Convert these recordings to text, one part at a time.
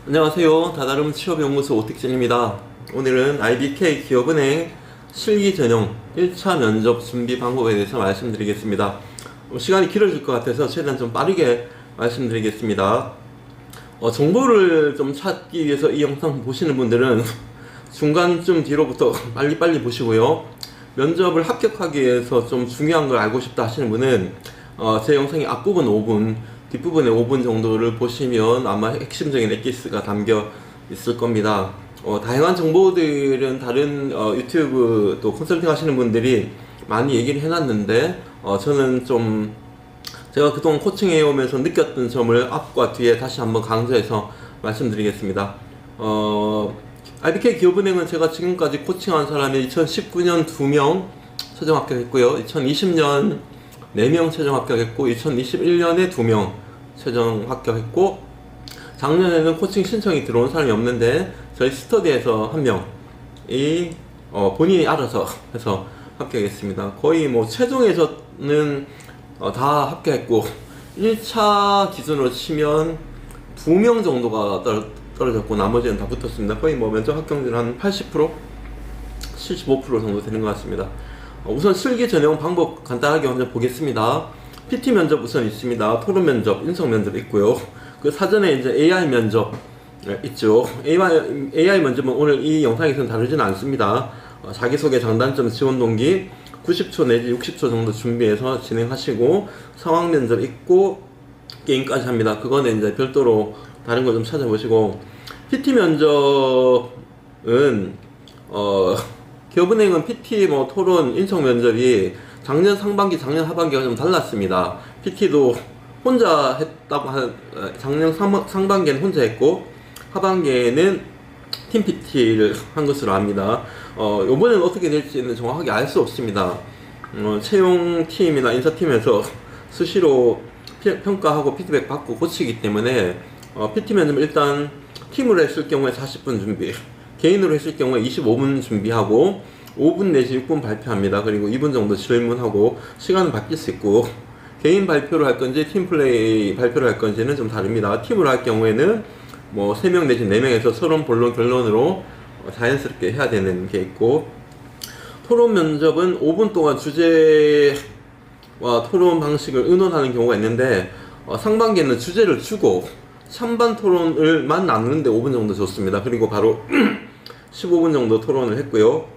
안녕하세요. 다다름 취업연구소 오택진입니다. 오늘은 IBK 기업은행 실기 전형 1차 면접 준비 방법에 대해서 말씀드리겠습니다. 시간이 길어질 것 같아서 최대한 좀 빠르게 말씀드리겠습니다. 정보를 좀 찾기 위해서 이 영상 보시는 분들은 중간쯤 뒤로부터 빨리빨리 보시고요. 면접을 합격하기 위해서 좀 중요한 걸 알고 싶다 하시는 분은 제 영상의 앞부분 5분, 뒷부분에 5분 정도를 보시면 아마 핵심적인 엑기스가 담겨 있을 겁니다. 다양한 정보들은 다른 유튜브 또 컨설팅 하시는 분들이 많이 얘기를 해놨는데 저는 좀 제가 그동안 코칭해 오면서 느꼈던 점을 앞과 뒤에 다시 한번 강조해서 말씀드리겠습니다. IBK 기업은행은 제가 지금까지 코칭한 사람이 2019년 2명 최종 합격했고요. 2020년 4명 최종 합격했고 2021년에 2명 최종 합격했고 작년에는 코칭 신청이 들어온 사람이 없는데 저희 스터디에서 한 명이 본인이 알아서 해서 합격했습니다. 거의 뭐 최종에서는 다 합격했고 1차 기준으로 치면 2명 정도가 떨어졌고 나머지는 다 붙었습니다. 거의 뭐 면접 합격률 한 80%? 75% 정도 되는 것 같습니다. 우선 실기 전형 방법 간단하게 먼저 보겠습니다. PT 면접 우선 있습니다. 토론 면접, 인성 면접 있고요. 그 사전에 이제 AI 면접 있죠. AI 면접은 오늘 이 영상에서는 다루지는 않습니다. 자기소개, 장단점, 지원 동기 90초 내지 60초 정도 준비해서 진행하시고 상황 면접 있고 게임까지 합니다. 그거는 이제 별도로 다른 거 좀 찾아보시고 PT 면접은 기업은행은 PT 뭐 토론, 인성 면접이 작년 상반기, 작년 하반기가 좀 달랐습니다. PT도 혼자 했다고 작년 상반기에는 혼자 했고 하반기에는 팀 PT를 한 것으로 압니다. 요번에는 어떻게 될지는 정확하게 알 수 없습니다. 채용팀이나 인사팀에서 수시로 평가하고 피드백 받고 고치기 때문에 PT 면접 일단 팀으로 했을 경우에 40분 준비, 개인으로 했을 경우에 25분 준비하고 5분 내지 6분 발표합니다. 그리고 2분 정도 질문하고 시간은 바뀔 수 있고 개인 발표를 할 건지 팀 플레이 발표를 할 건지는 좀 다릅니다. 팀으로 할 경우에는 뭐 3명 내지 4명에서 서론, 본론, 결론으로 자연스럽게 해야 되는 게 있고 토론 면접은 5분 동안 주제와 토론 방식을 의논하는 경우가 있는데 상반기에는 주제를 주고 찬반 토론을만 나누는데 5분 정도 줬습니다. 그리고 바로 15분 정도 토론을 했고요.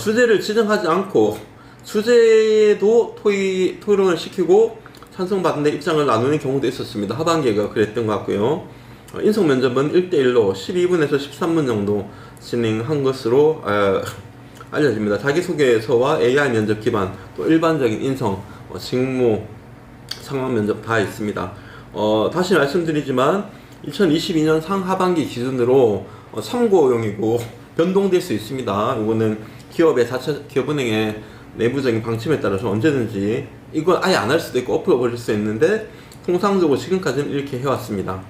주제를 지정하지 않고 주제도 토론을 시키고 찬성받는 입장을 나누는 경우도 있었습니다. 하반기가 그랬던 것 같고요. 인성 면접은 1대1로 12분에서 13분 정도 진행한 것으로 알려집니다. 자기소개서와 AI 면접 기반 또 일반적인 인성, 직무, 상황 면접 다 있습니다. 다시 말씀드리지만 2022년 상하반기 기준으로 참고용이고 변동될 수 있습니다. 이거는 기업의 기업은행의 내부적인 방침에 따라서 언제든지 이걸 아예 안 할 수도 있고 엎어버릴 수 있는데 통상적으로 지금까지는 이렇게 해왔습니다.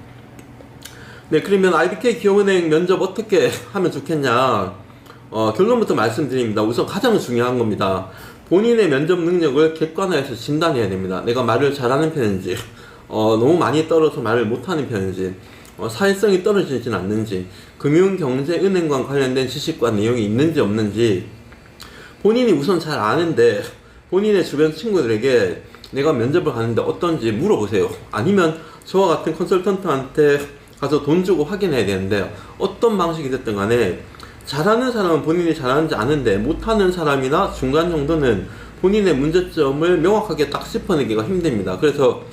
네, 그러면 IBK 기업은행 면접 어떻게 하면 좋겠냐? 결론부터 말씀드립니다. 우선 가장 중요한 겁니다. 본인의 면접 능력을 객관화해서 진단해야 됩니다. 내가 말을 잘하는 편인지, 너무 많이 떨어서 말을 못하는 편인지, 사회성이 떨어지진 않는지, 금융, 경제, 은행과 관련된 지식과 내용이 있는지 없는지 본인이 우선 잘 아는데 본인의 주변 친구들에게 내가 면접을 가는데 어떤지 물어보세요. 아니면 저와 같은 컨설턴트한테 가서 돈 주고 확인해야 되는데 어떤 방식이 됐든 간에 잘하는 사람은 본인이 잘하는지 아는데 못하는 사람이나 중간 정도는 본인의 문제점을 명확하게 딱 짚어내기가 힘듭니다. 그래서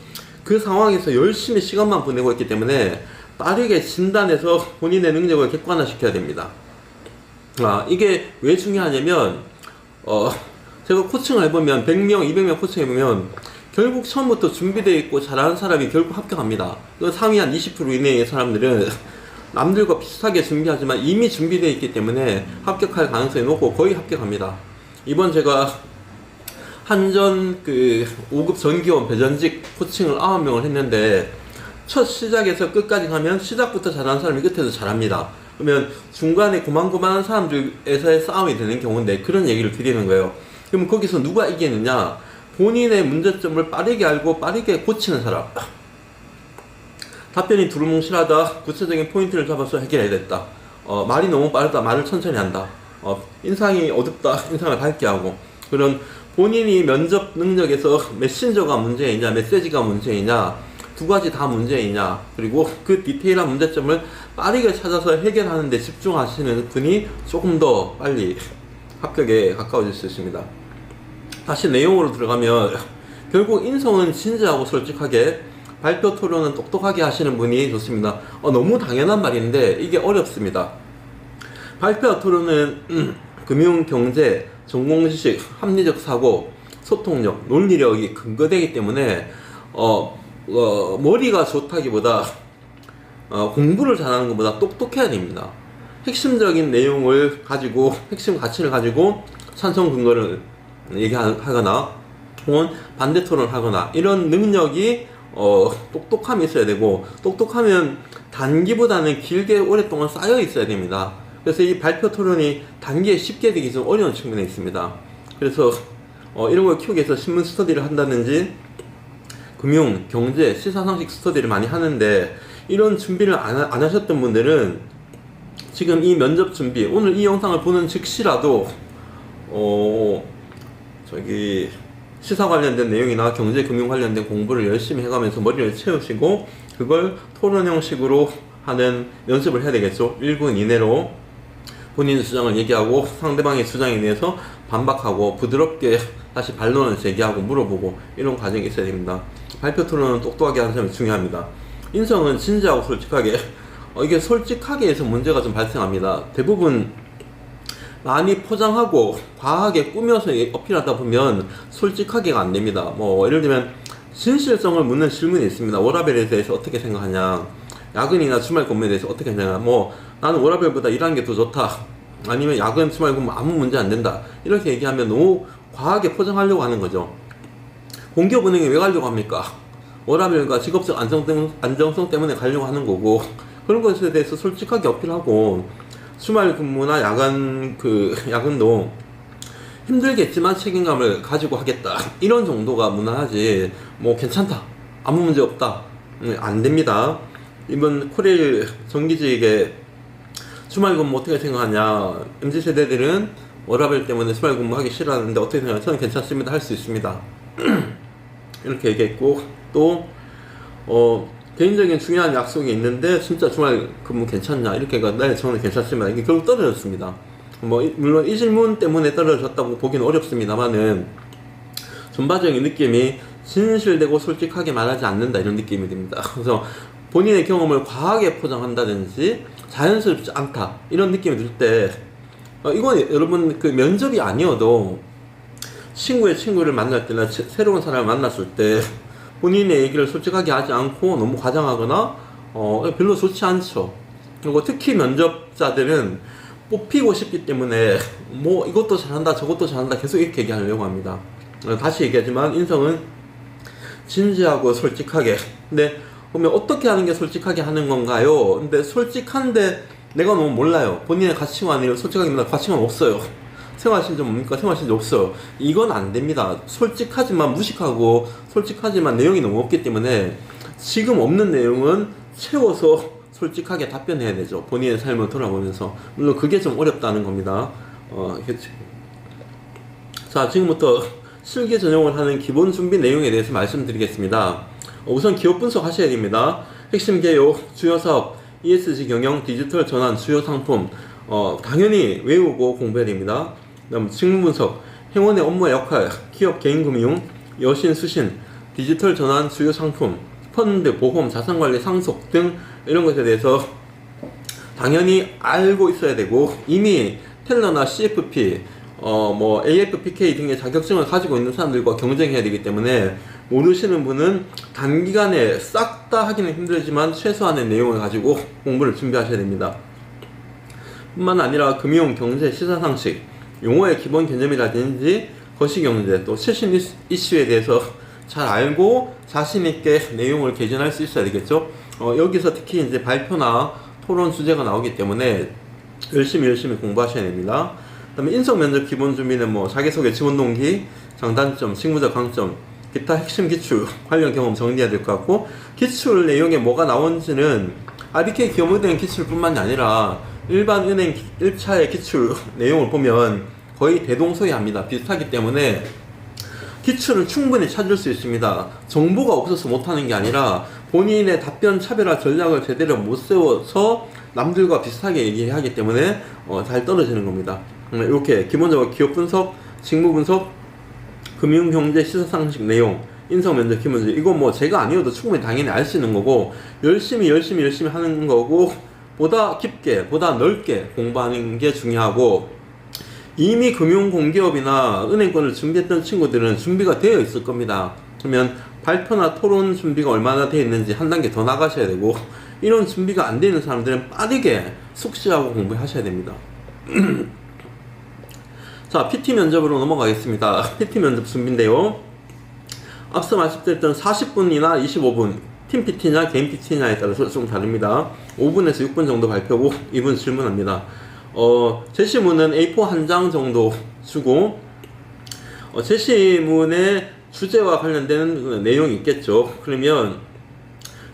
그 상황에서 열심히 시간만 보내고 있기 때문에 빠르게 진단해서 본인의 능력을 객관화시켜야 됩니다. 이게 왜 중요하냐면 제가 코칭을 해보면 100명, 200명 코칭해보면 결국 처음부터 준비되어 있고 잘하는 사람이 결국 합격합니다. 상위 한 20% 이내의 사람들은 남들과 비슷하게 준비하지만 이미 준비되어 있기 때문에 합격할 가능성이 높고 거의 합격합니다. 이번 제가 한전 5급 전기원 배전직 코칭을 9명을 했는데 첫 시작에서 끝까지 가면 시작부터 잘하는 사람이 끝에서 잘합니다. 그러면 중간에 고만고만한 사람들에서의 싸움이 되는 경우인데 그런 얘기를 드리는 거예요. 그러면 거기서 누가 이기느냐? 본인의 문제점을 빠르게 알고 빠르게 고치는 사람. 답변이 두루뭉실하다. 구체적인 포인트를 잡아서 해결해야 됐다. 말이 너무 빠르다. 말을 천천히 한다. 인상이 어둡다. 인상을 밝게 하고. 그런 본인이 면접 능력에서 메신저가 문제이냐, 메시지가 문제이냐, 두 가지 다 문제이냐, 그리고 그 디테일한 문제점을 빠르게 찾아서 해결하는 데 집중하시는 분이 조금 더 빨리 합격에 가까워질 수 있습니다. 다시 내용으로 들어가면 결국 인성은 진지하고 솔직하게, 발표 토론은 똑똑하게 하시는 분이 좋습니다. 너무 당연한 말인데 이게 어렵습니다. 발표 토론은 금융, 경제, 전공지식, 합리적 사고, 소통력, 논리력이 근거되기 때문에 머리가 좋다기보다 공부를 잘하는 것보다 똑똑해야 됩니다. 핵심적인 내용을 가지고, 핵심 가치를 가지고 찬성 근거를 얘기하거나 혹은 반대 토론을 하거나, 이런 능력이 똑똑함이 있어야 되고, 똑똑하면 단기보다는 길게 오랫동안 쌓여 있어야 됩니다. 그래서 이 발표 토론이 단기에 쉽게 되기 좀 어려운 측면이 있습니다. 그래서 이런 걸 키우기 위해서 신문 스터디를 한다든지 금융, 경제, 시사상식 스터디를 많이 하는데, 이런 준비를 안 하셨던 분들은 지금 이 면접 준비, 오늘 이 영상을 보는 즉시라도 시사 관련된 내용이나 경제, 금융 관련된 공부를 열심히 해가면서 머리를 채우시고, 그걸 토론 형식으로 하는 연습을 해야 되겠죠. 1분 이내로 본인의 주장을 얘기하고 상대방의 주장에 대해서 반박하고 부드럽게 다시 반론을 제기하고 물어보고, 이런 과정이 있어야 됩니다. 발표 토론은 똑똑하게 하는 점이 중요합니다. 인성은 진지하고 솔직하게, 이게 솔직하게에서 문제가 좀 발생합니다. 대부분 많이 포장하고 과하게 꾸며서 어필하다 보면 솔직하게가 안 됩니다. 예를 들면 진실성을 묻는 질문이 있습니다. 워라밸에 대해서 어떻게 생각하냐, 야근이나 주말 근무에 대해서 어떻게 생각하냐, 나는 워라밸보다 일하는 게 더 좋다, 아니면 야근, 주말 근무 아무 문제 안 된다, 이렇게 얘기하면 너무 과하게 포장하려고 하는 거죠. 공기업은행에 왜 가려고 합니까? 워라밸과 직업적 안정성 때문에 가려고 하는 거고, 그런 것에 대해서 솔직하게 어필하고, 주말 근무나 야근도 힘들겠지만 책임감을 가지고 하겠다, 이런 정도가 무난하지, 괜찮다, 아무 문제 없다, 안 됩니다. 이번 코레일 정기직에 주말 근무 어떻게 생각하냐, MZ세대들은 워라밸 때문에 주말 근무 하기 싫어하는데 어떻게 생각하냐, 저는 괜찮습니다, 할 수 있습니다. 이렇게 얘기했고, 또 개인적인 중요한 약속이 있는데 진짜 주말 근무 괜찮냐, 이렇게 네, 저는 괜찮습니다. 이게 결국 떨어졌습니다. 물론 이 질문 때문에 떨어졌다고 보기는 어렵습니다만은 전반적인 느낌이 진실되고 솔직하게 말하지 않는다, 이런 느낌이 듭니다. 그래서 본인의 경험을 과하게 포장한다든지 자연스럽지 않다, 이런 느낌이 들 때, 이건 여러분 면접이 아니어도 친구의 친구를 만날 때나 새로운 사람을 만났을 때 본인의 얘기를 솔직하게 하지 않고 너무 과장하거나 별로 좋지 않죠. 그리고 특히 면접자들은 뽑히고 싶기 때문에 이것도 잘한다 저것도 잘한다 계속 이렇게 얘기하려고 합니다. 다시 얘기하지만 인성은 진지하고 솔직하게. 근데 보면 어떻게 하는 게 솔직하게 하는 건가요? 근데 솔직한데 내가 너무 몰라요. 본인의 가치관이 솔직하게 말하면 가치관 없어요. 생활신조 뭡니까? 생활신조 없어요. 이건 안 됩니다. 솔직하지만 무식하고, 솔직하지만 내용이 너무 없기 때문에 지금 없는 내용은 채워서 솔직하게 답변해야 되죠. 본인의 삶을 돌아보면서. 물론 그게 좀 어렵다는 겁니다. 자, 지금부터 실기 전형을 하는 기본 준비 내용에 대해서 말씀드리겠습니다. 우선 기업 분석 하셔야 됩니다. 핵심 개요, 주요 사업, ESG 경영, 디지털 전환, 주요 상품, 당연히 외우고 공부해야 됩니다. 그다음 직무 분석, 회원의 업무의 역할, 기업 개인 금융, 여신 수신, 디지털 전환, 주요 상품, 펀드, 보험, 자산관리, 상속 등 이런 것에 대해서 당연히 알고 있어야 되고, 이미 텔러나 CFP, AFPK 등의 자격증을 가지고 있는 사람들과 경쟁해야 되기 때문에 모르시는 분은 단기간에 싹 다 하기는 힘들지만 최소한의 내용을 가지고 공부를 준비하셔야 됩니다. 뿐만 아니라 금융, 경제, 시사상식, 용어의 기본 개념이라든지 거시경제, 또 최신 이슈에 대해서 잘 알고 자신있게 내용을 개진할 수 있어야 되겠죠. 여기서 특히 이제 발표나 토론 주제가 나오기 때문에 열심히 공부하셔야 됩니다. 그 다음에 인성 면접 기본 준비는 자기소개, 지원 동기, 장단점, 직무적 강점, 기타 핵심 기출 관련 경험 정리해야 될 것 같고, 기출 내용에 뭐가 나오는지는 RBK 기업은행 기출뿐만이 아니라 일반 은행 1차의 기출 내용을 보면 거의 대동소이합니다. 비슷하기 때문에 기출은 충분히 찾을 수 있습니다. 정보가 없어서 못하는 게 아니라 본인의 답변 차별화 전략을 제대로 못 세워서 남들과 비슷하게 얘기하기 때문에 잘 떨어지는 겁니다. 이렇게 기본적으로 기업 분석, 직무 분석, 금융경제 시사상식 내용, 인성면접 기본적, 이거 뭐 제가 아니어도 충분히 당연히 알 수 있는 거고, 열심히 하는 거고, 보다 깊게, 보다 넓게 공부하는 게 중요하고, 이미 금융공기업이나 은행권을 준비했던 친구들은 준비가 되어 있을 겁니다. 그러면 발표나 토론 준비가 얼마나 되어 있는지 한 단계 더 나가셔야 되고, 이런 준비가 안 되는 사람들은 빠르게 숙지하고 공부하셔야 됩니다. 자, PT 면접으로 넘어가겠습니다. PT 면접 준비인데요. 앞서 말씀드렸던 40분이나 25분, 팀 PT냐 개인 PT냐에 따라서 좀 다릅니다. 5분에서 6분 정도 발표고 2분 질문합니다. 제시문은 A4 한 장 정도 주고, 제시문의 주제와 관련된 내용이 있겠죠. 그러면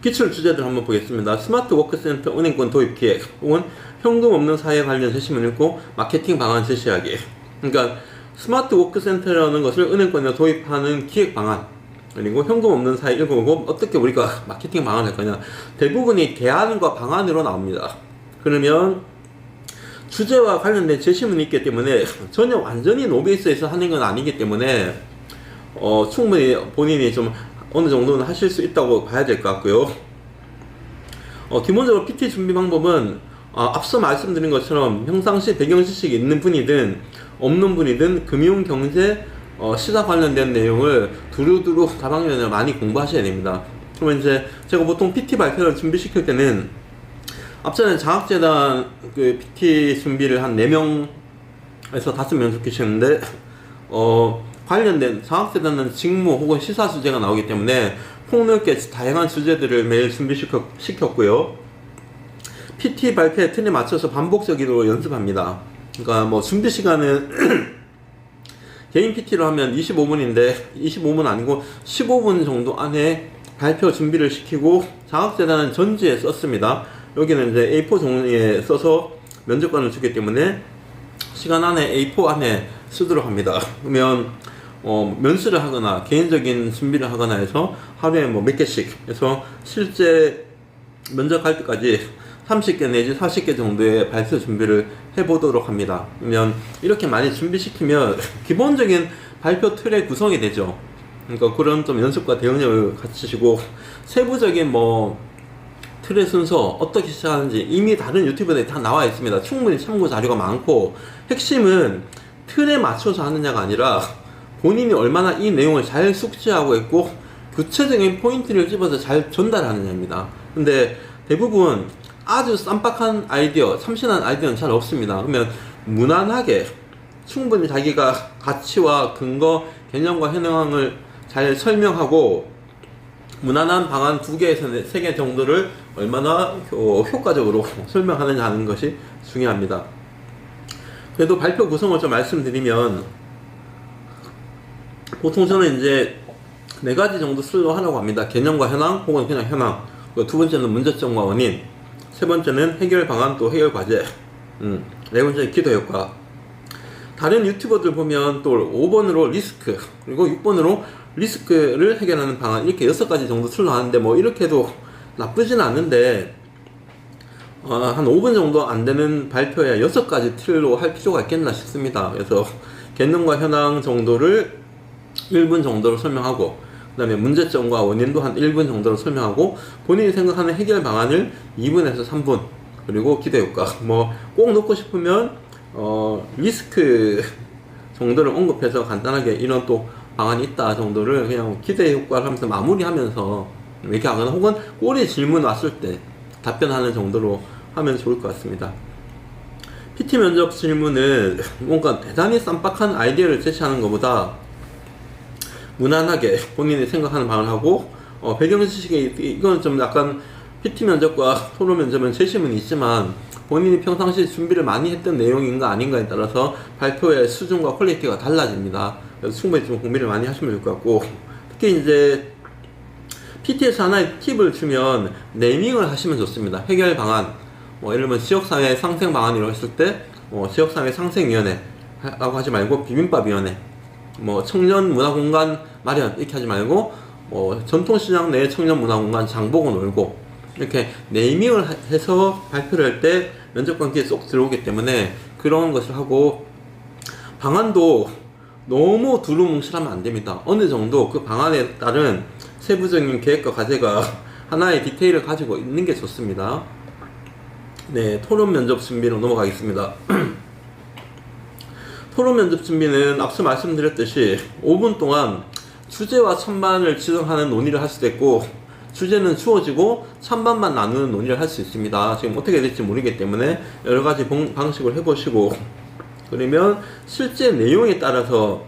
기출 주제들 한번 보겠습니다. 스마트 워크센터 은행권 도입 기획, 혹은 현금 없는 사회 관련 제시문 읽고 마케팅 방안 제시하기. 그러니까 스마트 워크센터라는 것을 은행권에 도입하는 기획 방안, 그리고 현금 없는 사회 읽어보고 어떻게 우리가 마케팅 방안을 할 거냐. 대부분이 대안과 방안으로 나옵니다. 그러면 주제와 관련된 제시문이 있기 때문에 전혀 완전히 노베이스에서 하는 건 아니기 때문에 충분히 본인이 좀 어느 정도는 하실 수 있다고 봐야 될 것 같고요. 기본적으로 PT 준비 방법은 앞서 말씀드린 것처럼 평상시 배경 지식이 있는 분이든 없는 분이든 금융, 경제, 시사 관련된 내용을 두루두루 다방면을 많이 공부하셔야 됩니다. 그러면 이제 제가 보통 PT 발표를 준비시킬 때는 앞전에 장학재단 그 PT 준비를 한 4명에서 5명 시키시는데, 관련된 장학재단은 직무 혹은 시사 주제가 나오기 때문에 폭넓게 다양한 주제들을 매일 준비시켰고요. PT 발표의 틀에 맞춰서 반복적으로 연습합니다. 그러니까 뭐 준비 시간은 개인 PT로 하면 25분인데 25분 아니고 15분 정도 안에 발표 준비를 시키고, 장학재단은 전지에 썼습니다. 여기는 이제 A4 종이에 써서 면접관을 주기 때문에 시간 안에 A4 안에 쓰도록 합니다. 그러면 면수를 하거나 개인적인 준비를 하거나 해서 하루에 뭐 몇 개씩 해서 실제 면접 갈 때까지 30개 내지 40개 정도의 발표 준비를 해보도록 합니다. 그러면 이렇게 많이 준비시키면 기본적인 발표 틀의 구성이 되죠. 그러니까 그런 좀 연습과 대응력을 갖추시고, 세부적인 뭐 틀의 순서 어떻게 시작하는지 이미 다른 유튜브에 다 나와 있습니다. 충분히 참고 자료가 많고, 핵심은 틀에 맞춰서 하느냐가 아니라 본인이 얼마나 이 내용을 잘 숙지하고 있고 구체적인 포인트를 집어서 잘 전달하느냐입니다. 근데 대부분 아주 쌈박한 아이디어, 참신한 아이디어는 잘 없습니다. 그러면 무난하게 충분히 자기가 가치와 근거, 개념과 현황을 잘 설명하고, 무난한 방안 2개에서 3개 정도를 얼마나 효과적으로 설명하느냐 하는 것이 중요합니다. 그래도 발표 구성을 좀 말씀드리면, 보통 저는 이제 4가지 정도 슬로 하라고 합니다. 개념과 현황, 혹은 그냥 현황. 2번째는 문제점과 원인, 3번째는 해결 방안 또 해결 과제, 4번째는 기도 효과. 다른 유튜버들 보면 또 5번으로 리스크, 그리고 6번으로 리스크를 해결하는 방안, 이렇게 6가지 정도 틀로 하는데 뭐 이렇게 해도 나쁘진 않은데, 한 5분 정도 안 되는 발표에 6가지 틀로 할 필요가 있겠나 싶습니다. 그래서 개념과 현황 정도를 1분 정도로 설명하고, 그 다음에 문제점과 원인도 한 1분 정도로 설명하고, 본인이 생각하는 해결 방안을 2분에서 3분, 그리고 기대 효과, 뭐 꼭 넣고 싶으면 리스크 정도를 언급해서 간단하게 이런 또 방안이 있다 정도를 그냥 기대 효과를 하면서 마무리하면서 이렇게 하거나, 혹은 꼬리 질문 왔을 때 답변하는 정도로 하면 좋을 것 같습니다. PT 면접 질문은 뭔가 대단히 쌈박한 아이디어를 제시하는 것보다 무난하게 본인이 생각하는 방을 하고, 배경 지식이, 이건 좀 약간 PT 면접과 토론 면접은 제시문이 있지만 본인이 평상시 준비를 많이 했던 내용인가 아닌가에 따라서 발표의 수준과 퀄리티가 달라집니다. 그래서 충분히 좀 고민을 많이 하시면 될 것 같고, 특히 이제 PT에서 하나의 팁을 주면 네이밍을 하시면 좋습니다. 해결 방안, 뭐 예를 들면 지역사회 상생 방안이라고 했을 때 지역사회 상생위원회 라고 하지 말고 비빔밥위원회, 뭐 청년문화공간 마련 이렇게 하지 말고 전통시장 내 청년문화공간 장보고 놀고, 이렇게 네이밍을 해서 발표를 할 때 면접관 귀에 쏙 들어오기 때문에 그런 것을 하고, 방안도 너무 두루뭉실하면 안 됩니다. 어느 정도 그 방안에 따른 세부적인 계획과 과제가 하나의 디테일을 가지고 있는 게 좋습니다. 네, 토론 면접 준비로 넘어가겠습니다. 토론 면접 준비는 앞서 말씀드렸듯이 5분 동안 주제와 찬반을 지정하는 논의를 할 수도 있고, 주제는 주어지고 찬반만 나누는 논의를 할 수 있습니다. 지금 어떻게 될지 모르기 때문에 여러 가지 방식을 해보시고, 그러면 실제 내용에 따라서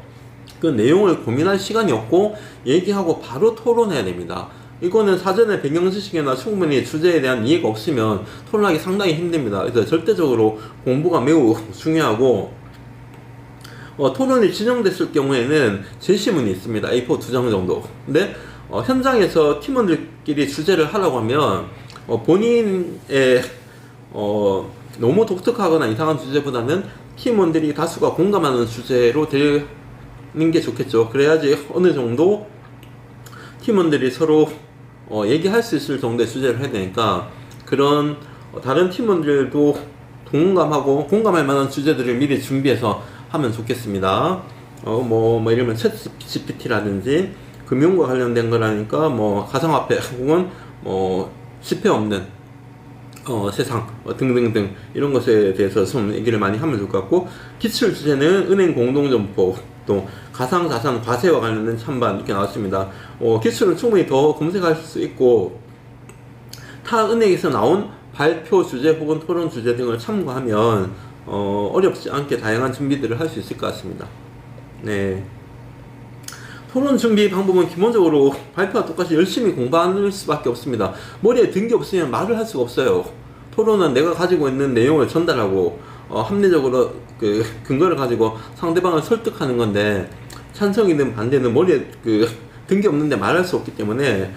그 내용을 고민할 시간이 없고 얘기하고 바로 토론해야 됩니다. 이거는 사전에 배경지식이나 충분히 주제에 대한 이해가 없으면 토론하기 상당히 힘듭니다. 그래서 절대적으로 공부가 매우 중요하고, 토론이 진행됐을 경우에는 제시문이 있습니다. A4 2장 정도. 근데 현장에서 팀원들끼리 주제를 하라고 하면 본인의 너무 독특하거나 이상한 주제보다는 팀원들이 다수가 공감하는 주제로 되는 게 좋겠죠. 그래야지 어느 정도 팀원들이 서로 얘기할 수 있을 정도의 주제를 해야 되니까, 그런 다른 팀원들도 동감하고 공감할 만한 주제들을 미리 준비해서 하면 좋겠습니다. 이러면 챗 GPT라든지 금융과 관련된 거라니까 가상화폐 혹은 지폐 없는 세상 등등등 이런 것에 대해서 좀 얘기를 많이 하면 좋을 것 같고, 기출 주제는 은행 공동점포, 또 가상자산 과세와 관련된 찬반 이렇게 나왔습니다. 기출은 충분히 더 검색할 수 있고, 타 은행에서 나온 발표 주제 혹은 토론 주제 등을 참고하면 어렵지 않게 다양한 준비들을 할 수 있을 것 같습니다. 네. 토론 준비 방법은 기본적으로 발표와 똑같이 열심히 공부할 수밖에 없습니다. 머리에 든 게 없으면 말을 할 수가 없어요. 토론은 내가 가지고 있는 내용을 전달하고 합리적으로 그 근거를 가지고 상대방을 설득하는 건데, 찬성이든 반대는 머리에 든 게 없는데 말할 수 없기 때문에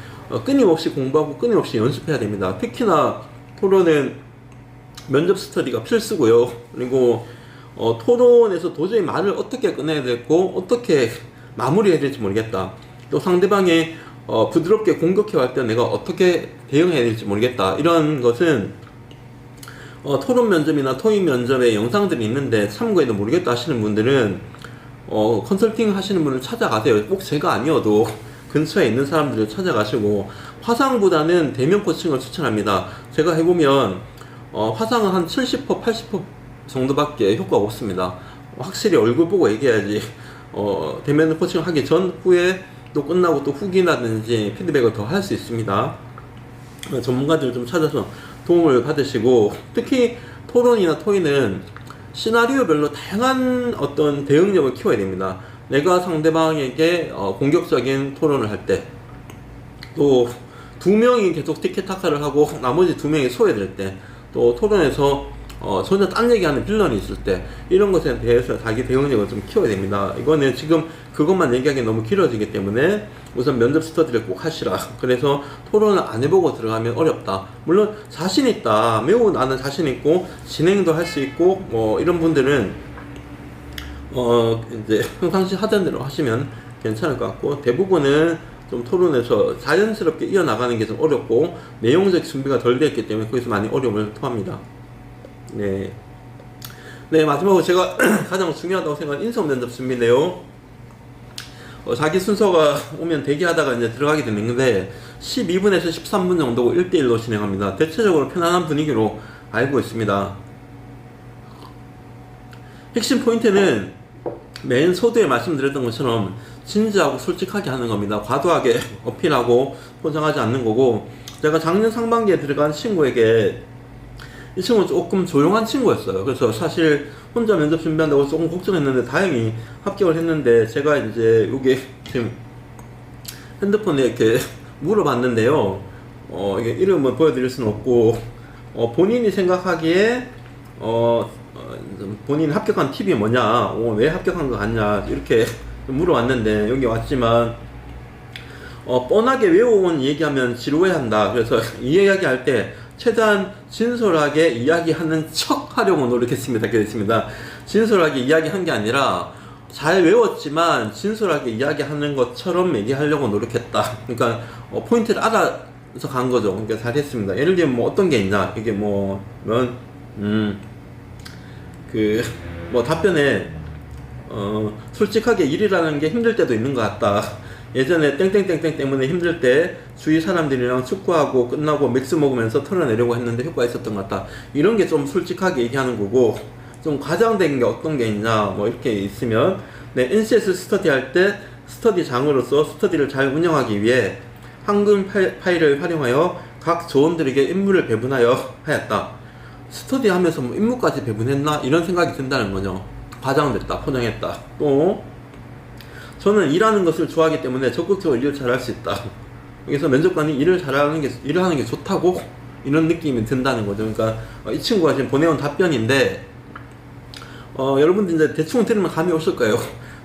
끊임없이 공부하고 끊임없이 연습해야 됩니다. 특히나 토론은 면접 스터디가 필수고요. 그리고 토론에서 도저히 말을 어떻게 꺼내야 되고 어떻게 마무리해야 될지 모르겠다, 또 상대방이 부드럽게 공격해 왔을 때 내가 어떻게 대응해야 될지 모르겠다, 이런 것은 토론 면접이나 토익 면접에 영상들이 있는데 참고해도 모르겠다 하시는 분들은 컨설팅 하시는 분을 찾아가세요. 꼭 제가 아니어도 근처에 있는 사람들을 찾아가시고, 화상보다는 대면 코칭을 추천합니다. 제가 해보면 화상은 한 70%, 80% 정도밖에 효과가 없습니다. 확실히 얼굴 보고 얘기해야지 대면 코칭을 하기 전, 후에 또 끝나고 또 후기라든지 피드백을 더 할 수 있습니다. 전문가들을 좀 찾아서 도움을 받으시고, 특히 토론이나 토의는 시나리오별로 다양한 어떤 대응력을 키워야 됩니다. 내가 상대방에게 공격적인 토론을 할 때, 또 두 명이 계속 티켓타카를 하고 나머지 두 명이 소외될 때, 또 토론에서 전혀 딴 얘기하는 빌런이 있을 때, 이런 것에 대해서 자기 대응력을 좀 키워야 됩니다. 이거는 지금 그것만 얘기하기 너무 길어지기 때문에 우선 면접 스터디를 꼭 하시라. 그래서 토론을 안 해보고 들어가면 어렵다. 물론 자신 있다, 매우 나는 자신 있고 진행도 할 수 있고 이런 분들은 이제 평상시 하던 대로 하시면 괜찮을 것 같고, 대부분은 좀 토론에서 자연스럽게 이어나가는 게 좀 어렵고 내용적 준비가 덜 되었기 때문에 거기서 많이 어려움을 토합니다. 네, 마지막으로 제가 가장 중요하다고 생각하는 인성 면접 준비인데요. 자기 순서가 오면 대기하다가 이제 들어가게 되는데 12분에서 13분 정도 1대1로 진행합니다. 대체적으로 편안한 분위기로 알고 있습니다. 핵심 포인트는 맨 서두에 말씀드렸던 것처럼 진지하고 솔직하게 하는 겁니다. 과도하게 어필하고 포장하지 않는 거고, 제가 작년 상반기에 들어간 친구에게, 이 친구는 조금 조용한 친구였어요. 그래서 사실 혼자 면접 준비한다고 조금 걱정했는데 다행히 합격을 했는데, 제가 이제 여기 지금 핸드폰에 이렇게 물어봤는데요. 이게 이름을 보여드릴 수는 없고, 본인이 생각하기에 본인 합격한 팁이 뭐냐, 왜 합격한 거 같냐, 이렇게 물어봤는데, 여기 왔지만 뻔하게 외워온 얘기하면 지루해한다. 그래서 이 이야기 할 때 최대한 진솔하게 이야기하는 척 하려고 노력했습니다. 그랬습니다. 진솔하게 이야기한 게 아니라 잘 외웠지만 진솔하게 이야기하는 것처럼 얘기하려고 노력했다. 그러니까 포인트를 알아서 간 거죠. 그러니까 잘했습니다. 예를 들면 뭐 어떤 게 있나, 이게 답변에 솔직하게 일이라는 게 힘들 때도 있는 것 같다. 예전에 땡땡땡땡 때문에 힘들 때 주위 사람들이랑 축구하고 끝나고 맥주 먹으면서 털어내려고 했는데 효과가 있었던 것 같다. 이런 게 좀 솔직하게 얘기하는 거고, 좀 과장된 게 어떤 게 있냐, 뭐 이렇게 있으면, 네, NCS 스터디 할 때 스터디장으로서 스터디를 잘 운영하기 위해 황금 파일을 활용하여 각 조원들에게 임무를 배분하여 하였다. 스터디 하면서 뭐 임무까지 배분했나? 이런 생각이 든다는 거죠. 과장됐다, 포장했다. 또 저는 일하는 것을 좋아하기 때문에 적극적으로 일을 잘할 수 있다. 그래서 면접관이 일을 하는 게 좋다고 이런 느낌이 든다는 거죠. 그러니까 이 친구가 지금 보내온 답변인데, 여러분들 이제 대충 들으면 감이 오실 거예요.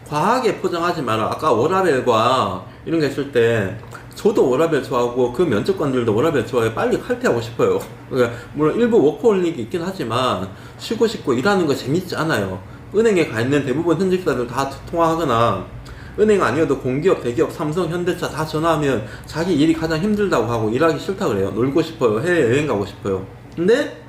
과하게 포장하지 마라. 아까 워라밸과 이런 거 했을 때 저도 워라밸 좋아하고 그 면접관들도 워라밸 좋아해요. 빨리 칼퇴하고 싶어요. 그러니까 물론 일부 워커홀릭이 있긴 하지만 쉬고 싶고 일하는 거 재밌지 않아요. 은행에 가 있는 대부분 현직사들 다 통화하거나, 은행 아니어도 공기업, 대기업, 삼성, 현대차 다 전화하면 자기 일이 가장 힘들다고 하고 일하기 싫다 그래요. 놀고 싶어요. 해외여행 가고 싶어요. 근데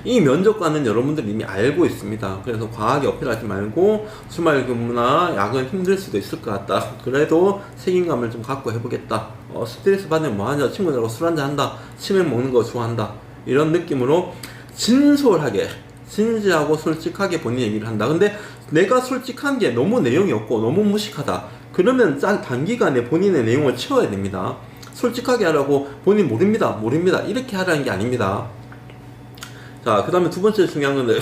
이 면접관은 여러분들 이미 알고 있습니다. 그래서 과하게 어필하지 말고 주말 근무나 야근 힘들 수도 있을 것 같다. 그래도 책임감을 좀 갖고 해보겠다. 스트레스 받으면 뭐하냐, 친구들하고 술 한잔 한다, 치맥 먹는 거 좋아한다, 이런 느낌으로 진솔하게, 진지하고 솔직하게 본인 얘기를 한다. 근데 내가 솔직한 게 너무 내용이 없고 너무 무식하다. 그러면 단기간에 본인의 내용을 채워야 됩니다. 솔직하게 하라고 본인 모릅니다 이렇게 하라는 게 아닙니다. 자, 그 다음에 두 번째 중요한 건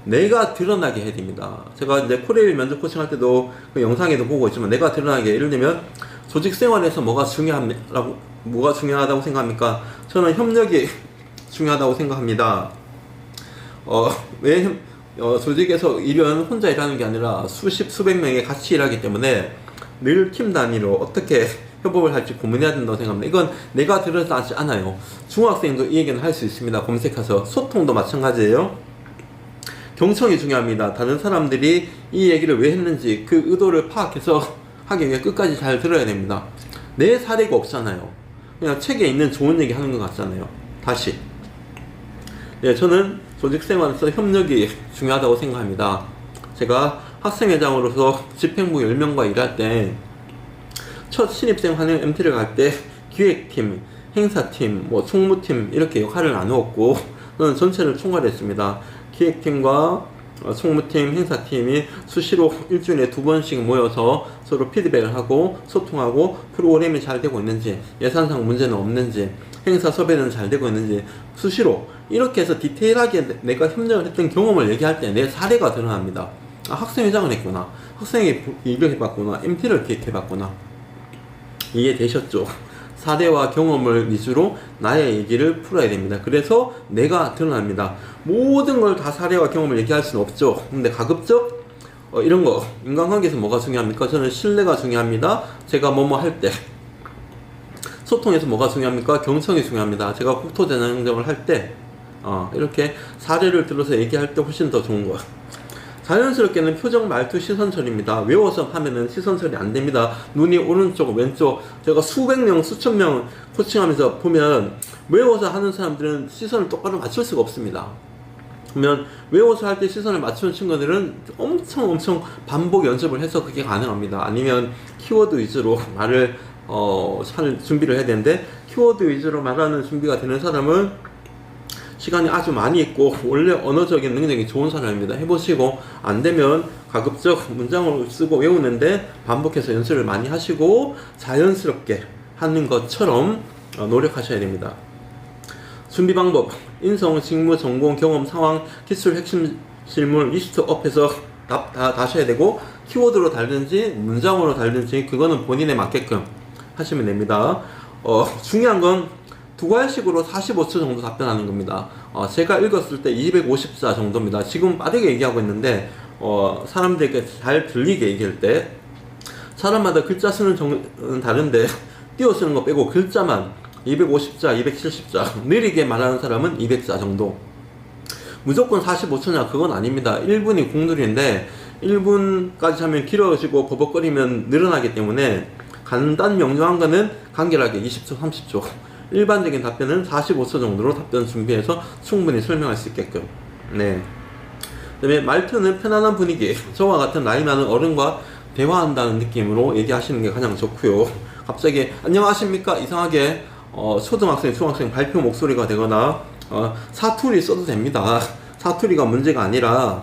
내가 드러나게 해야 됩니다. 제가 이제 코레일 면접 코칭 할 때도 그 영상에도 보고 있지만, 내가 드러나게, 예를 들면 조직 생활에서 뭐가 중요하다고 생각합니까? 저는 협력이 중요하다고 생각합니다. 조직에서 일은 혼자 일하는 게 아니라 수백 명이 같이 일하기 때문에 늘 팀 단위로 어떻게 협업을 할지 고민해야 된다고 생각합니다. 이건 내가 드러나지 않아요. 중학생도 이 얘기는 할 수 있습니다. 검색해서. 소통도 마찬가지예요. 경청이 중요합니다. 다른 사람들이 이 얘기를 왜 했는지 그 의도를 파악해서 하기 위해 끝까지 잘 들어야 됩니다. 내 사례가 없잖아요. 그냥 책에 있는 좋은 얘기 하는 것 같잖아요. 다시. 네, 저는 조직생활에서 협력이 중요하다고 생각합니다. 제가 학생회장으로서 집행부 10명과 일할 때, 첫 신입생 환영 MT를 갈 때 기획팀, 행사팀, 총무팀 이렇게 역할을 나누었고, 저는 전체를 총괄했습니다. 기획팀과 총무팀, 행사팀이 수시로 일주일에 2번씩 모여서 서로 피드백을 하고 소통하고, 프로그램이 잘 되고 있는지, 예산상 문제는 없는지, 행사 섭외는 잘 되고 있는지 수시로 이렇게 해서 디테일하게 내가 협력을 했던 경험을 얘기할 때 내 사례가 드러납니다. 아, 학생회장을 했구나, 학생회 일을 해봤구나, MT를 기획해봤구나. 이해되셨죠? 사례와 경험을 위주로 나의 얘기를 풀어야 됩니다. 그래서 내가 드러납니다. 모든 걸 다 사례와 경험을 얘기할 수는 없죠. 근데 가급적 이런 거, 인간관계에서 뭐가 중요합니까? 저는 신뢰가 중요합니다. 제가 뭐뭐 할 때. 소통에서 뭐가 중요합니까? 경청이 중요합니다. 제가 국토대장정을 할 때 이렇게 사례를 들어서 얘기할 때 훨씬 더 좋은 거예요. 자연스럽게는 표정, 말투, 시선 처리입니다. 외워서 하면은 시선 처리 안 됩니다. 눈이 오른쪽, 왼쪽. 제가 수백 명, 수천 명 코칭하면서 보면 외워서 하는 사람들은 시선을 똑바로 맞출 수가 없습니다. 그러면 외워서 할 때 시선을 맞추는 친구들은 엄청 반복 연습을 해서 그게 가능합니다. 아니면 키워드 위주로 말을 할 준비를 해야 되는데, 키워드 위주로 말하는 준비가 되는 사람은 시간이 아주 많이 있고 원래 언어적인 능력이 좋은 사람입니다. 해보시고 안되면 가급적 문장을 쓰고 외우는데 반복해서 연습을 많이 하시고 자연스럽게 하는 것처럼 노력하셔야 됩니다. 준비 방법: 인성, 직무, 전공, 경험, 상황, 기술, 핵심 실물 리스트업해서 다 하셔야 되고, 키워드로 달든지 문장으로 달든지 그거는 본인에 맞게끔 하시면 됩니다. 중요한 건 두 가지식으로 45초 정도 답변하는 겁니다. 제가 읽었을 때 250자 정도입니다. 지금 빠르게 얘기하고 있는데 사람들에게 잘 들리게 얘기할 때, 사람마다 글자 수는 다른데 띄워 쓰는 거 빼고 글자만 250자, 270자, 느리게 말하는 사람은 200자 정도. 무조건 45초냐 그건 아닙니다. 1분이 국룰인데 1분까지 하면 길어지고 버벅거리면 늘어나기 때문에 간단 명료한 거는 간결하게 20초, 30초. 일반적인 답변은 45초 정도로 답변 준비해서 충분히 설명할 수 있게끔. 네. 그다음에 말투는 편안한 분위기. 저와 같은 나이 많은 어른과 대화한다는 느낌으로 얘기하시는 게 가장 좋고요. 갑자기 안녕하십니까 이상하게 초등학생, 중학생 발표 목소리가 되거나 사투리 써도 됩니다. 사투리가 문제가 아니라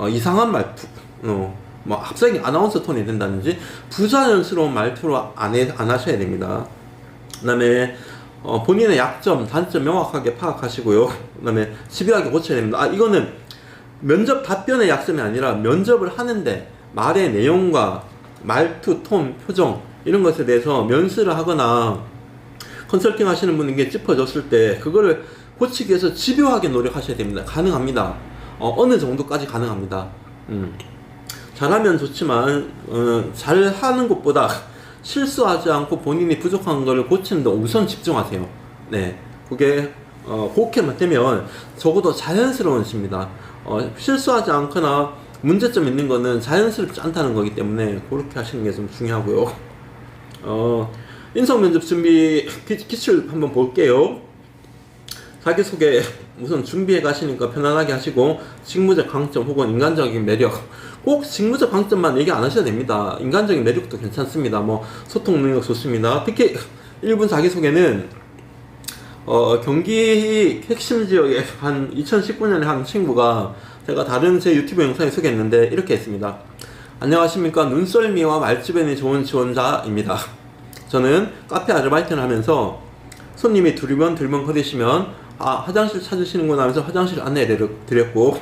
이상한 말투, 뭐 갑자기 아나운서 톤이 된다든지 부자연스러운 말투로 안 하셔야 됩니다. 그 다음에 본인의 약점, 단점 명확하게 파악하시고요. 그 다음에 집요하게 고쳐야 됩니다. 이거는 면접 답변의 약점이 아니라 면접을 하는데 말의 내용과 말투, 톤, 표정 이런 것에 대해서 면수를 하거나 컨설팅 하시는 분에게 짚어줬을 때 그거를 고치기 위해서 집요하게 노력하셔야 됩니다. 가능합니다. 어느 정도까지 가능합니다. 잘하면 좋지만 잘하는 것보다 실수하지 않고 본인이 부족한 거를 고치는 데 우선 집중하세요. 네, 그게 그렇게만 되면 적어도 자연스러워집니다. 실수하지 않거나 문제점 있는 거는 자연스럽지 않다는 거기 때문에 그렇게 하시는 게 좀 중요하고요. 인성면접 준비 기출 한번 볼게요. 자기소개 우선 준비해 가시니까 편안하게 하시고 직무적 강점 혹은 인간적인 매력, 꼭 직무적 강점만 얘기 안 하셔도 됩니다. 인간적인 매력도 괜찮습니다. 뭐 소통 능력 좋습니다. 특히 1분 자기소개는 경기 핵심 지역에 한 2019년에 한 친구가 제가 다른 제 유튜브 영상에 소개했는데 이렇게 했습니다. 안녕하십니까, 눈썰미와 말주변이 좋은 지원자입니다. 저는 카페 아르바이트를 하면서 손님이 들먹거리시면 화장실 찾으시는구나 하면서 화장실 안내 드렸고,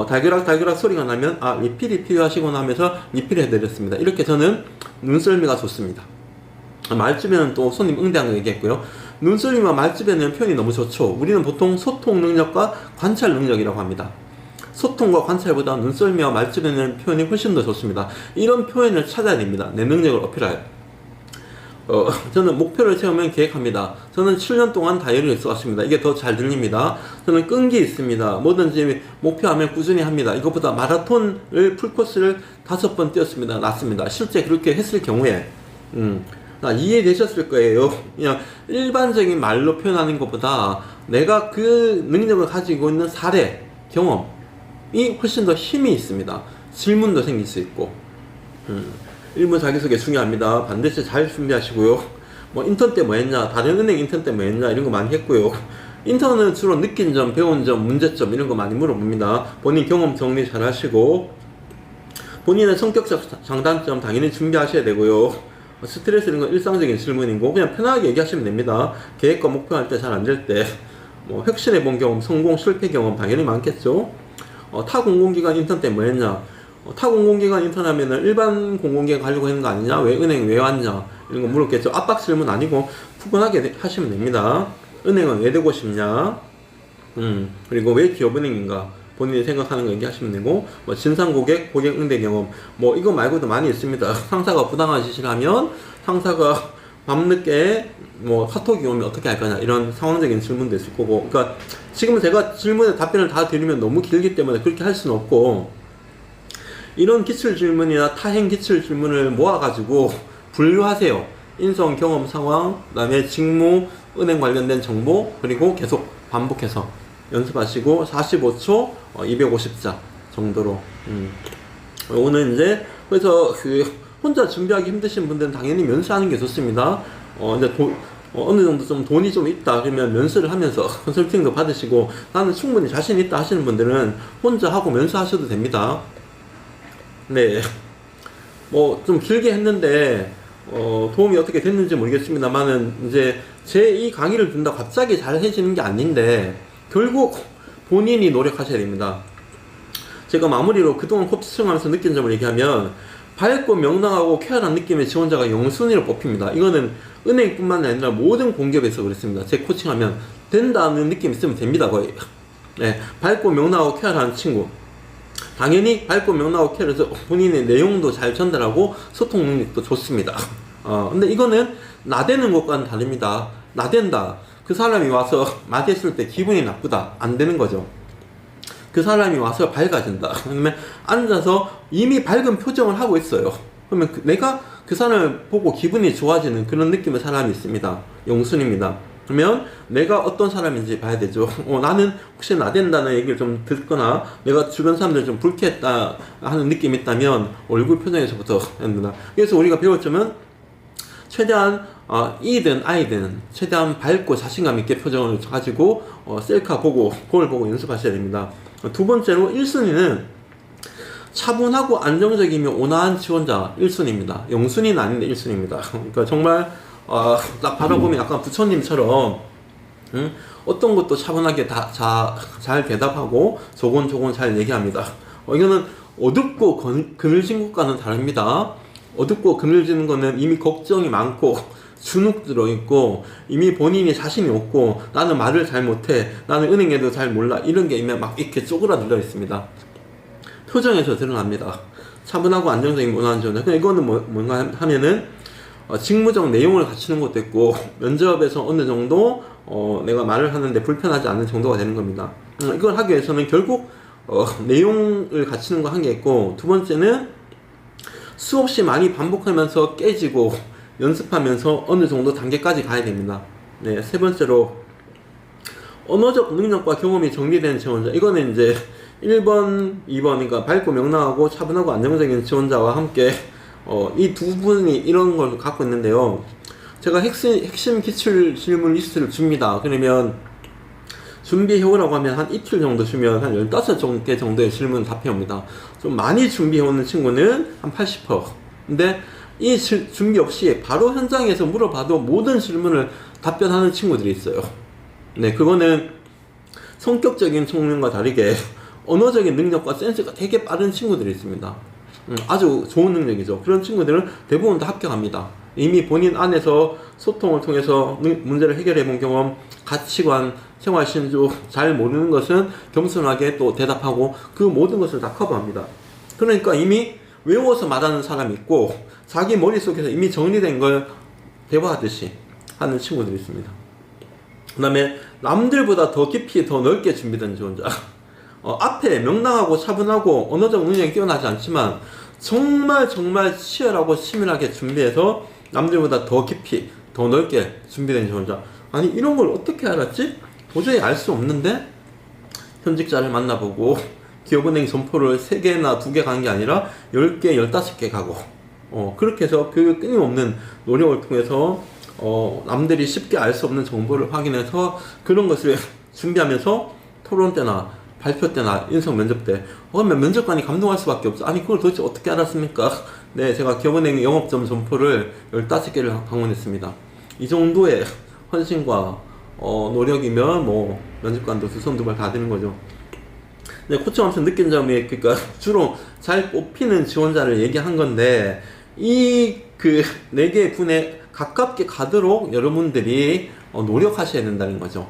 달그락 소리가 나면 리필이 필요하시구나 하면서 리필 해드렸습니다. 이렇게 저는 눈썰미가 좋습니다. 말주변은 또 손님 응대한 거 얘기했고요. 눈썰미와 말주변은 표현이 너무 좋죠. 우리는 보통 소통 능력과 관찰 능력이라고 합니다. 소통과 관찰보다 눈썰미와 말주변의 표현이 훨씬 더 좋습니다. 이런 표현을 찾아야 됩니다. 내 능력을 어필할. 저는 목표를 세우면 계획합니다. 저는 7년 동안 다이어리를 써왔습니다. 이게 더 잘 들립니다. 저는 끈기 있습니다. 뭐든지 목표하면 꾸준히 합니다. 이것보다 마라톤을 풀코스를 5번 뛰었습니다. 낫습니다. 실제 그렇게 했을 경우에 이해되셨을 거예요. 그냥 일반적인 말로 표현하는 것보다 내가 그 능력을 가지고 있는 사례, 경험이 훨씬 더 힘이 있습니다. 질문도 생길 수 있고. 1분 자기소개 중요합니다. 반드시 잘 준비하시고요. 뭐 인턴 때 뭐 했냐, 다른 은행 인턴 때 뭐 했냐 이런 거 많이 했고요. 인턴은 주로 느낀 점, 배운 점, 문제점 이런 거 많이 물어봅니다. 본인 경험 정리 잘 하시고 본인의 성격적 장단점 당연히 준비하셔야 되고요. 스트레스 이런 건 일상적인 질문이고 그냥 편하게 얘기하시면 됩니다. 계획과 목표할 때 잘 안 될 때 뭐 혁신해 본 경험, 성공, 실패 경험 당연히 많겠죠. 타 공공기관 인턴 때 뭐 했냐, 타 공공기관 인턴하면은 일반 공공기관 가려고 하는 거 아니냐, 왜 은행 왜 왔냐 이런 거 물었겠죠. 압박 질문 아니고 푸근하게 하시면 됩니다. 은행은 왜 되고 싶냐, 그리고 왜 기업은행인가 본인이 생각하는 거 얘기하시면 되고, 뭐 진상 고객, 고객 응대 경험, 뭐 이거 말고도 많이 있습니다. 상사가 부당한 지시를 하면 상사가 밤늦게 뭐 카톡이 오면 어떻게 할 거냐 이런 상황적인 질문도 있을 거고. 그러니까 지금 제가 질문에 답변을 다 드리면 너무 길기 때문에 그렇게 할 수는 없고, 이런 기출 질문이나 타행 기출 질문을 모아가지고 분류하세요. 인성, 경험, 상황, 그 다음에 직무, 은행 관련된 정보, 그리고 계속 반복해서 연습하시고 45초 250자 정도로. 오늘 이제 그래서 혼자 준비하기 힘드신 분들은 당연히 면수하는 게 좋습니다. 이제 어느 정도 좀 돈이 좀 있다 그러면 면수를 하면서 컨설팅도 받으시고, 나는 충분히 자신 있다 하시는 분들은 혼자 하고 면수하셔도 됩니다. 네, 뭐 좀 길게 했는데 도움이 어떻게 됐는지 모르겠습니다만은 이제 제 이 강의를 듣는다 갑자기 잘 해지는 게 아닌데 결국 본인이 노력하셔야 됩니다. 제가 마무리로 그동안 코칭하면서 느낀 점을 얘기하면, 밝고 명랑하고 쾌활한 느낌의 지원자가 영순위로 뽑힙니다. 이거는 은행뿐만 아니라 모든 공기업에서 그렇습니다. 제 코칭하면 된다는 느낌 있으면 됩니다, 거의. 네, 밝고 명랑하고 쾌활한 친구. 당연히 밝고 명랑하고 쾌활해서 본인의 내용도 잘 전달하고 소통 능력도 좋습니다. 근데 이거는 나대는 것과는 다릅니다. 나댄다. 그 사람이 와서 맞았을 때 기분이 나쁘다. 안 되는 거죠. 그 사람이 와서 밝아진다. 그러면 앉아서 이미 밝은 표정을 하고 있어요. 그러면 내가 그 사람을 보고 기분이 좋아지는 그런 느낌의 사람이 있습니다. 영순입니다. 그러면 내가 어떤 사람인지 봐야 되죠. 나는 혹시 나댄다는 얘기를 좀 듣거나 내가 주변 사람들 좀 불쾌했다 하는 느낌이 있다면 얼굴 표정에서부터 합니다. 그래서 우리가 배울 점은 최대한 이든 아이든 최대한 밝고 자신감 있게 표정을 가지고 셀카 보고 거울 보고 연습하셔야 됩니다. 두 번째로 1순위는 차분하고 안정적이며 온화한 지원자 1순위입니다. 영순위는 아닌데 1순위입니다. 그러니까 정말 딱 바라보면 약간 부처님처럼 어떤 것도 차분하게 잘 대답하고 조곤조곤 잘 얘기합니다. 이거는 어둡고 그늘진 것과는 다릅니다. 어둡고 그늘지는 거는 이미 걱정이 많고 주눅 들어있고 이미 본인이 자신이 없고 나는 말을 잘 못해, 나는 은행에도 잘 몰라, 이런 게 이미 막 이렇게 쪼그라들어 있습니다. 표정에서 드러납니다. 차분하고 안정적인 온화한 지원자. 근데 이거는 뭔가 하면은 직무적 내용을 갖추는 것도 있고 면접에서 어느 정도 내가 말을 하는데 불편하지 않은 정도가 되는 겁니다. 이걸 하기 위해서는 결국 내용을 갖추는 거 한 게 있고, 두 번째는 수없이 많이 반복하면서 깨지고 연습하면서 어느 정도 단계까지 가야 됩니다. 네, 세 번째로 언어적 능력과 경험이 정리된 지원자. 이거는 이제 1번, 2번, 그러니까 밝고 명랑하고 차분하고 안정적인 지원자와 함께 이 두 분이 이런 걸 갖고 있는데요. 제가 핵심 기출 질문 리스트를 줍니다. 그러면 준비해오라고 하면 한 이틀 정도 주면 한 15개 정도의 질문 답해옵니다. 좀 많이 준비해오는 친구는 한 80%. 근데 이 준비 없이 바로 현장에서 물어봐도 모든 질문을 답변하는 친구들이 있어요. 네, 그거는 성격적인 측면과 다르게 언어적인 능력과 센스가 되게 빠른 친구들이 있습니다. 아주 좋은 능력이죠. 그런 친구들은 대부분 다 합격합니다. 이미 본인 안에서 소통을 통해서 문제를 해결해 본 경험, 가치관, 생활 신조, 잘 모르는 것은 겸손하게 또 대답하고 그 모든 것을 다 커버합니다. 그러니까 이미 외워서 말하는 사람이 있고 자기 머릿속에서 이미 정리된 걸 대화하듯이 하는 친구들이 있습니다. 그 다음에 남들보다 더 깊이 더 넓게 준비된 지원자. 앞에 명랑하고 차분하고 언어적 능력이 뛰어나지 않지만 정말 치열하고 치밀하게 준비해서 남들보다 더 깊이 더 넓게 준비된 지원자. 아니 이런 걸 어떻게 알았지? 도저히 알 수 없는데 현직자를 만나보고 기업은행 점포를 3개나 2개 간 게 아니라 10개, 15개 가고 그렇게 해서 그 끊임없는 노력을 통해서 남들이 쉽게 알 수 없는 정보를 확인해서 그런 것을 준비하면서 토론 때나 발표 때나 인성 면접 때 그러면 면접관이 감동할 수밖에 없어. 아니 그걸 도대체 어떻게 알았습니까? 네, 제가 기업은행 영업점 점포를 15개를 방문했습니다. 이 정도의 헌신과 노력이면 뭐 면접관도 두 손 두 발 다 되는 거죠. 네, 코치하면서 느낀 점이 그러니까 주로 잘 뽑히는 지원자를 얘기한 건데 이 그 4개의 분에 가깝게 가도록 여러분들이 노력하셔야 된다는 거죠.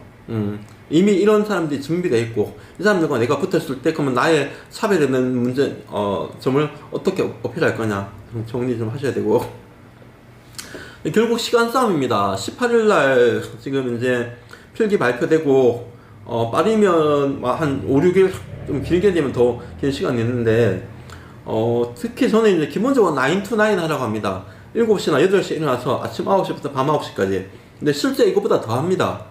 이미 이런 사람들이 준비되어 있고 이 사람들과 내가 붙었을 때 그러면 나의 차별되는 문제 점을 어떻게 어필할 거냐 정리 좀 하셔야 되고, 결국 시간 싸움입니다. 18일날 지금 이제 필기 발표되고 빠르면 한 5, 6일 좀 길게 되면 더 긴 시간이 있는데 특히 저는 이제 기본적으로 9 to 9 하라고 합니다. 7시나 8시에 일어나서 아침 9시부터 밤 9시까지. 근데 실제 이거보다 더 합니다.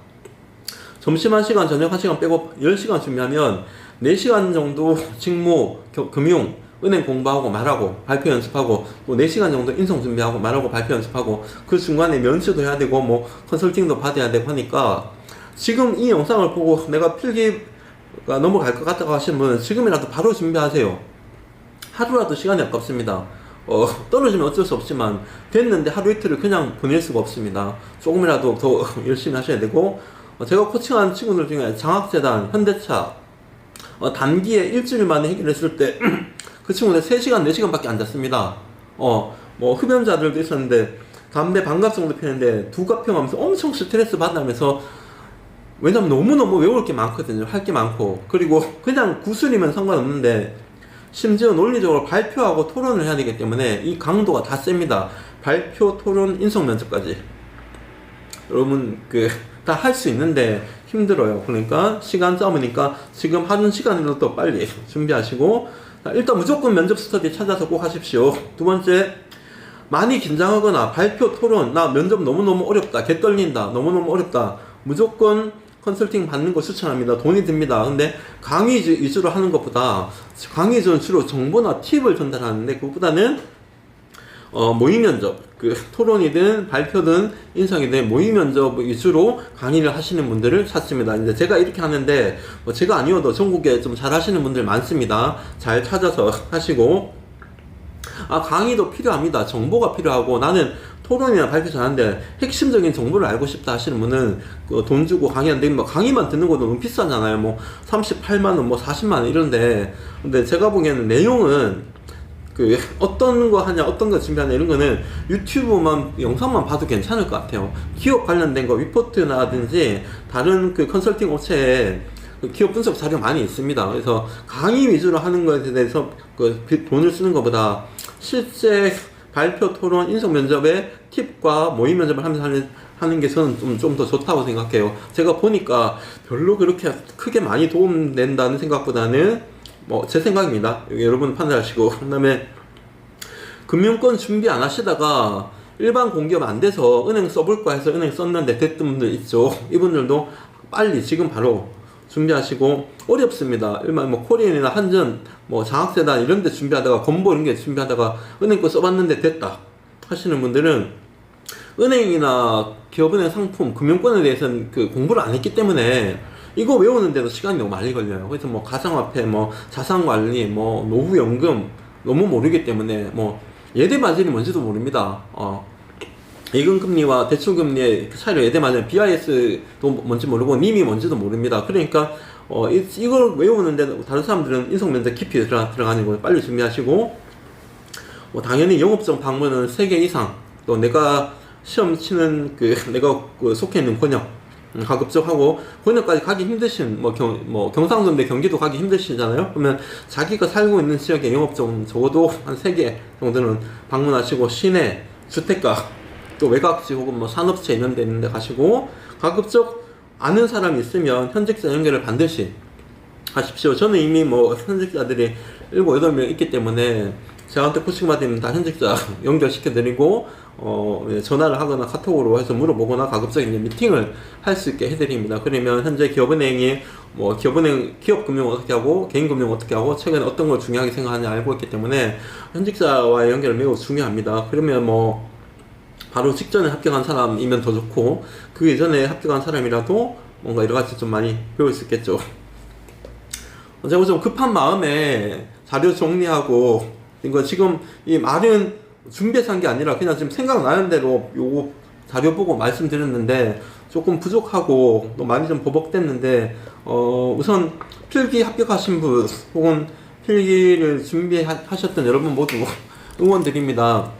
점심 1시간, 저녁 1시간 빼고 10시간 준비하면 4시간 정도 직무, 금융, 은행 공부하고 말하고 발표 연습하고 또 4시간 정도 인성 준비하고 말하고 발표 연습하고 그 중간에 면수도 해야 되고 뭐 컨설팅도 받아야 되고 하니까 지금 이 영상을 보고 내가 필기가 넘어갈 것 같다고 하시는 분은 지금이라도 바로 준비하세요. 하루라도 시간이 아깝습니다. 떨어지면 어쩔 수 없지만 됐는데 하루 이틀을 그냥 보낼 수가 없습니다. 조금이라도 더 열심히 하셔야 되고, 제가 코칭한 친구들 중에 장학재단, 현대차 단기에 일주일 만에 해결했을 때 그 친구들 3시간, 4시간 밖에 안 잤습니다. 뭐 흡연자들도 있었는데 담배 반갑 정도 피는데 두갑평하면서 엄청 스트레스 받으면서, 왜냐면 너무너무 외울 게 많거든요. 할 게 많고, 그리고 그냥 구술이면 상관없는데 심지어 논리적으로 발표하고 토론을 해야 되기 때문에 이 강도가 다 셉니다. 발표, 토론, 인성 면접까지. 여러분 다 할 수 있는데 힘들어요. 그러니까 시간 잡으니까 지금 하는 시간이라도 빨리 준비하시고, 일단 무조건 면접 스터디 찾아서 꼭 하십시오. 두 번째, 많이 긴장하거나 발표, 토론, 나 면접 너무너무 어렵다, 개 떨린다, 너무너무 어렵다, 무조건 컨설팅 받는 거 추천합니다. 돈이 듭니다. 근데 강의 위주로 하는 것보다, 강의 위주로는 주로 정보나 팁을 전달하는데, 그것보다는 모의 면접, 토론이든 발표든 인성이든 모의 면접 위주로 강의를 하시는 분들을 찾습니다. 이제 제가 이렇게 하는데, 제가 아니어도 전국에 좀 잘 하시는 분들 많습니다. 잘 찾아서 하시고, 강의도 필요합니다. 정보가 필요하고, 나는 토론이나 발표 잘하는데 핵심적인 정보를 알고 싶다 하시는 분은 돈 주고 강의하는데, 강의만 듣는 것도 너무 비싸잖아요. 38만원, 40만원 이런데. 근데 제가 보기에는 내용은 어떤 거 하냐, 어떤 거 준비하냐, 이런 거는 유튜브만, 영상만 봐도 괜찮을 것 같아요. 기업 관련된 거, 위포트나든지 다른 컨설팅 업체에 기업 분석 자료 많이 있습니다. 그래서 강의 위주로 하는 것에 대해서 돈을 쓰는 것보다 실제 발표, 토론, 인성 면접의 팁과 모의 면접을 하면서 하는 게 저는 좀 더 좋다고 생각해요. 제가 보니까 별로 그렇게 크게 많이 도움된다는 생각보다는, 제 생각입니다. 여러분 판단하시고. 그 다음에 금융권 준비 안 하시다가 일반 공기업 안 돼서 은행 써볼까 해서 은행 썼는데 됐던 분들 있죠. 이분들도 빨리 지금 바로 준비하시고, 어렵습니다. 일반 코리안이나 한전, 장학재단 이런 데 준비하다가, 건보 이런 게 준비하다가 은행 거 써봤는데 됐다 하시는 분들은, 은행이나 기업은행 상품, 금융권에 대해서는 공부를 안 했기 때문에 이거 외우는데도 시간이 너무 많이 걸려요. 그래서 가상화폐, 자산관리, 노후연금 너무 모르기 때문에, 예대마진이 뭔지도 모릅니다. 예금금리와 대출금리의 차이를 예대마진, BIS도 뭔지 모르고 님이 뭔지도 모릅니다. 그러니까 이걸 외우는데 다른 사람들은 인성면접 깊이 들어가는 거 빨리 준비하시고, 당연히 영업정 방문은 3개 이상, 또 내가 시험 치는 내가 속해 있는 권역 가급적 하고, 권역까지 가기 힘드신, 경상도인데 경기도 가기 힘드시잖아요. 그러면 자기가 살고 있는 지역의 영업정 적어도 한 3개 정도는 방문하시고, 시내, 주택가, 또 외곽지 혹은 산업체 이런 데 있는데 가시고, 가급적 아는 사람이 있으면 현직자 연결을 반드시 하십시오. 저는 이미 현직자들이 7, 8명 있기 때문에 저한테 코칭 받으면 다 현직자 연결시켜드리고, 전화를 하거나 카톡으로 해서 물어보거나 가급적 이제 미팅을 할 수 있게 해드립니다. 그러면 현재 기업은행이 기업은행 기업금융 어떻게 하고 개인금융 어떻게 하고 최근에 어떤 걸 중요하게 생각하냐 알고 있기 때문에 현직자와의 연결은 매우 중요합니다. 그러면 바로 직전에 합격한 사람이면 더 좋고, 그 이전에 합격한 사람이라도 뭔가 여러가지 좀 많이 배울 수 있겠죠. 제가 좀 급한 마음에 자료 정리하고, 이거 지금 이 말은 준비해서 한 게 아니라 그냥 지금 생각나는 대로 요거 자료 보고 말씀드렸는데, 조금 부족하고 또 많이 좀 버벅댔는데, 우선 필기 합격하신 분 혹은 필기를 준비하셨던 여러분 모두 응원드립니다.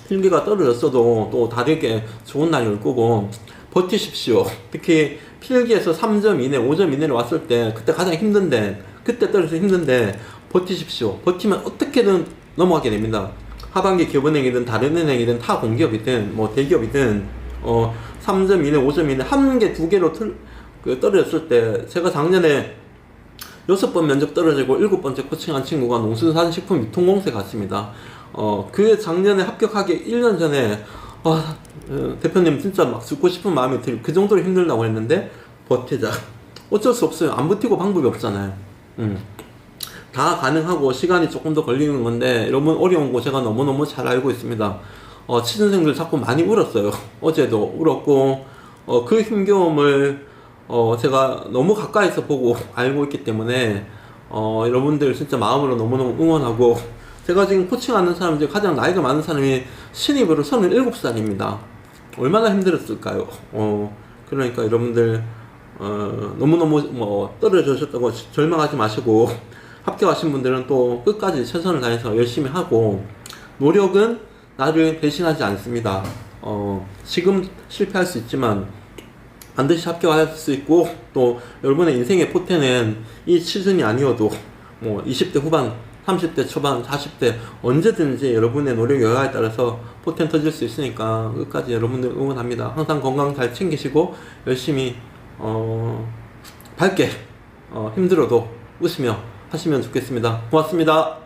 필기가 떨어졌어도 또 다르게 좋은 날이 올 거고 버티십시오. 특히 필기에서 3점 이내, 5점 이내로 왔을 때 그때 가장 힘든데, 그때 떨어져서 힘든데 버티십시오. 버티면 어떻게든 넘어가게 됩니다. 하반기 기업은행이든 다른 은행이든 타 공기업이든 대기업이든 3점 이내, 5점 이내, 1개, 2개로 떨어졌을 때, 제가 작년에 6번 면접 떨어지고 7번째 코칭한 친구가 농수산식품 유통공사에 갔습니다. 그 작년에 합격하기 1년 전에 대표님 진짜 막 죽고 싶은 마음이 그 정도로 힘들다고 했는데 버티자. 어쩔 수 없어요. 안 버티고 방법이 없잖아요. 다 가능하고 시간이 조금 더 걸리는 건데, 여러분 어려운 거 제가 너무너무 잘 알고 있습니다. 취준생들 자꾸 많이 울었어요. 어제도 울었고, 그 힘겨움을 제가 너무 가까이서 보고 알고 있기 때문에 여러분들 진짜 마음으로 너무너무 응원하고, 제가 지금 코칭하는 사람 중에 가장 나이가 많은 사람이 신입으로 37살입니다. 얼마나 힘들었을까요? 그러니까 여러분들 너무너무 떨어지셨다고 절망하지 마시고, 합격하신 분들은 또 끝까지 최선을 다해서 열심히 하고, 노력은 나를 배신하지 않습니다. 지금 실패할 수 있지만 반드시 합격할 수 있고, 또 여러분의 인생의 포텐은 이 시즌이 아니어도 20대 후반 30대 초반, 40대 언제든지 여러분의 노력 여하에 따라서 포텐 터질 수 있으니까 끝까지 여러분들 응원합니다. 항상 건강 잘 챙기시고 열심히 밝게 힘들어도 웃으며 하시면 좋겠습니다. 고맙습니다.